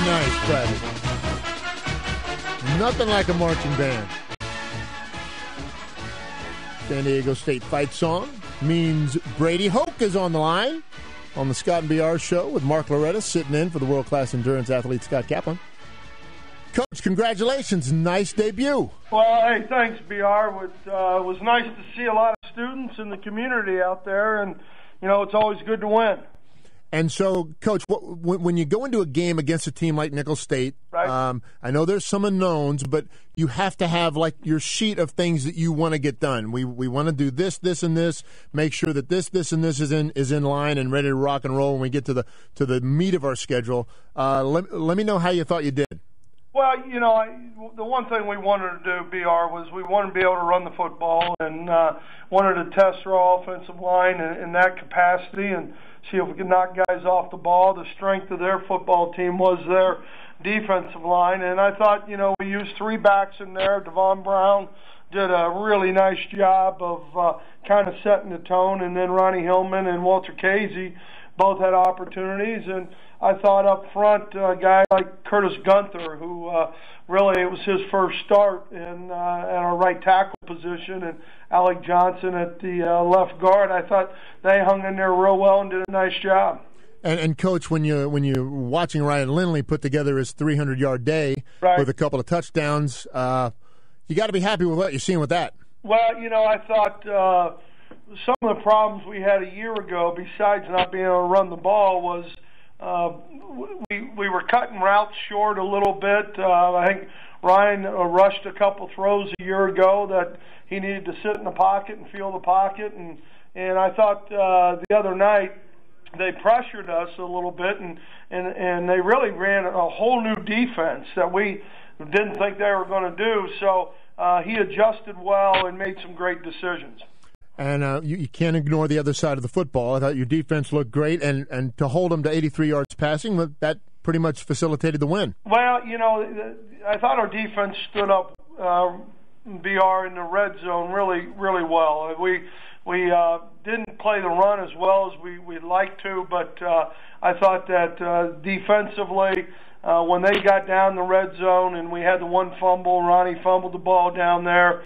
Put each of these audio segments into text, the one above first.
nice, Brady. Nothing like a marching band. San Diego State fight song means Brady Hoke is on the line on the Scott and BR show with Mark Loretta sitting in for the world-class endurance athlete Scott Kaplan. Coach, congratulations. Nice debut. Well, hey, thanks, BR. It was nice to see a lot of students in the community out there, and, you know, it's always good to win. And so, Coach, when you go into a game against a team like Nicholls State, right. I know there's some unknowns, but you have to have, like, your sheet of things that you want to get done. We want to do this, this, and this, make sure that this, and this is in line and ready to rock and roll when we get to the meat of our schedule. Let me know how you thought you did. Well, you know, the one thing we wanted to do, BR, was we wanted to be able to run the football and wanted to test our offensive line in that capacity and see if we could knock guys off the ball. The strength of their football team was their defensive line, and I thought, you know, we used three backs in there. Devon Brown did a really nice job of kind of setting the tone, and then Ronnie Hillman and Walter Casey both had opportunities, and I thought up front a guy like Curtis Gunther, who really it was his first start in at our right tackle position, and Alec Johnson at the left guard. I thought they hung in there real well and did a nice job. And Coach, when you're watching Ryan Lindley put together his 300-yard day right. with a couple of touchdowns, you got to be happy with what you're seeing with that. Well, you know, I thought some of the problems we had a year ago, besides not being able to run the ball, was we were cutting routes short a little bit. I think Ryan rushed a couple throws a year ago that he needed to sit in the pocket and feel the pocket, and I thought the other night they pressured us a little bit, and they really ran a whole new defense that we didn't think they were going to do. So he adjusted well and made some great decisions. And you can't ignore the other side of the football. I thought your defense looked great, and to hold them to 83 yards passing, that pretty much facilitated the win. Well, you know, I thought our defense stood up, BR, in the red zone really, really well. We didn't play the run as well as we'd like to, but I thought that defensively, when they got down the red zone and we had the one fumble, Ronnie fumbled the ball down there,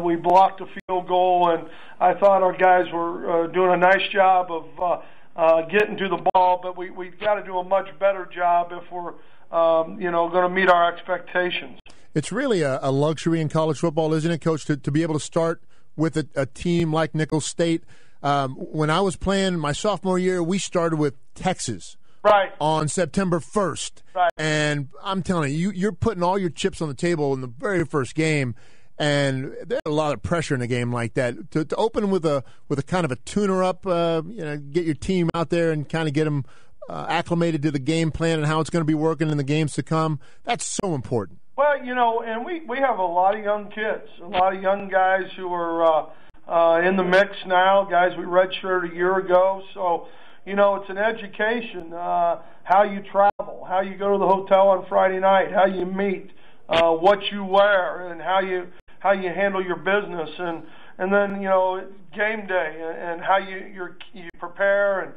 we blocked a field goal, and I thought our guys were doing a nice job of getting to the ball, but we've got to do a much better job if we're going to meet our expectations. It's really a luxury in college football, isn't it, Coach, to be able to start with a team like Nicholls State. When I was playing my sophomore year, we started with Texas. Right. On September 1st. Right. And I'm telling you, you're putting all your chips on the table in the very first game, and there's a lot of pressure in a game like that. To open with a kind of a tuner-up, get your team out there and kind of get them acclimated to the game plan and how it's going to be working in the games to come, that's so important. Well, you know, and we have a lot of young kids, a lot of young guys who are in the mix now, guys we redshirted a year ago, so you know, it's an education, how you travel, how you go to the hotel on Friday night, how you meet, what you wear, and how you handle your business, and then, you know, game day and how you prepare and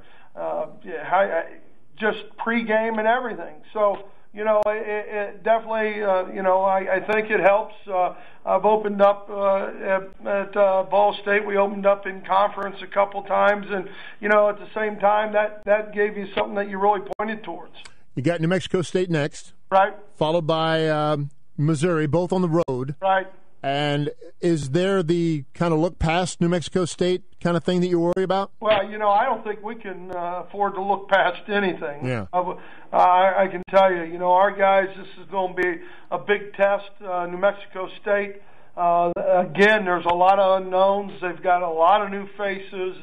how just pregame and everything. So, you know, it definitely, I think it helps. I've opened up at Ball State. We opened up in conference a couple times, and, you know, at the same time, that gave you something that you really pointed towards. You got New Mexico State next. Right. Followed by Missouri, both on the road. Right. And is there the kind of look past New Mexico State kind of thing that you worry about? Well, you know, I don't think we can afford to look past anything. Yeah. I can tell you, you know, our guys, this is going to be a big test. New Mexico State, again, there's a lot of unknowns. They've got a lot of new faces,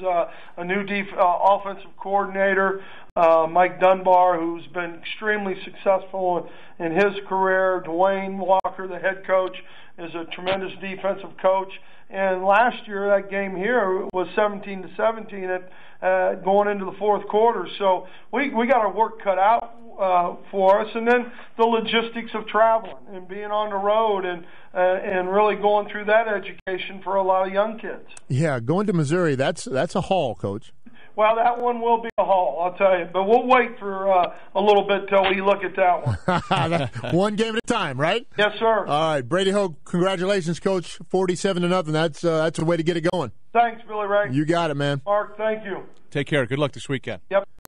a new offensive coordinator, Mike Dunbar, who's been extremely successful in his career. Dwayne Walker, the head coach, is a tremendous defensive coach. And last year, that game here was 17-17 at going into the fourth quarter. So we got our work cut out for us. And then the logistics of traveling and being on the road and really going through that education for a lot of young kids. Yeah, going to Missouri, that's a haul, Coach. Well, that one will be a haul, I'll tell you. But we'll wait for a little bit till we look at that one. One game at a time, right? Yes, sir. All right, Brady Hoke, congratulations, Coach. 47-0. That's a way to get it going. Thanks, Billy Ray. You got it, man. Mark, thank you. Take care. Good luck this weekend. Yep.